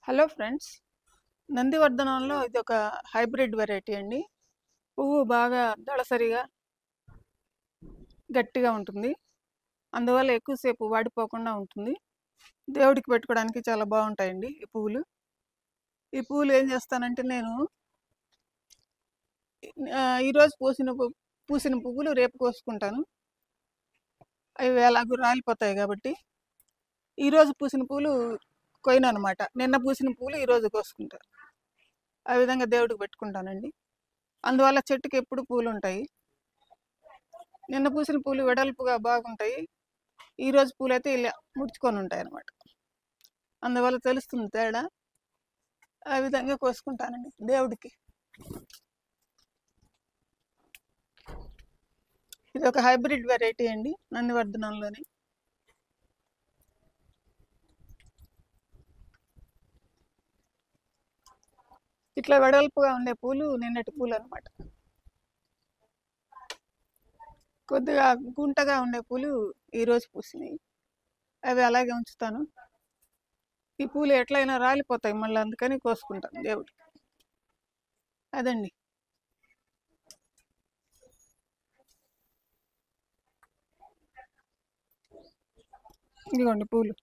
Hello friends, నందివర్ధనంలో ఇది ఒక hybrid variety అండి. పువ్వు బాగా దళసరిగా గట్టిగా ఉంటుంది. అందువల్ల ఎక్కువసేపు వాడిపోకుండా ఉంటుంది. దేవుడికి పెట్టుకోవడానికి చాలా బాగుంటాయండి ఈ పువ్వులు. ఈ పువ్వులు ఏం చేస్తానంటే నేను ఈరోజు పూసిన పువ్వులు రేపు కోసుకుంటాను. అవి ఎలాగూ రాలిపోతాయి కాబట్టి ఈరోజు పూసిన పువ్వులు కొయ్యను అనమాట. నిన్న పూసిన పువ్వులు ఈరోజు కోసుకుంటాను. ఆ విధంగా దేవుడికి పెట్టుకుంటానండి. అందువల్ల చెట్టుకి ఎప్పుడు పూలు ఉంటాయి. నిన్న పూసిన పూలు వెడల్పుగా బాగుంటాయి. ఈరోజు పూలైతే ఇలా ముడుచుకొని ఉంటాయి అన్నమాట. అందువల్ల తెలుస్తుంది తేడా. ఆ విధంగా కోసుకుంటానండి దేవుడికి. ఇది ఒక హైబ్రిడ్ వెరైటీ అండి, నందివర్ధనంలోని. ఇట్లా వెడల్పుగా ఉండే పూలు నిన్నటి పూలు అనమాట. కొద్దిగా గుంటగా ఉండే పూలు ఈరోజు పూసినాయి. అవి అలాగే ఉంచుతాను. ఈ పూలు ఎట్లయినా రాలిపోతాయి మళ్ళీ, అందుకని కోసుకుంటాను దేవుడికి. అదండి. ఇదిగోండి పూలు.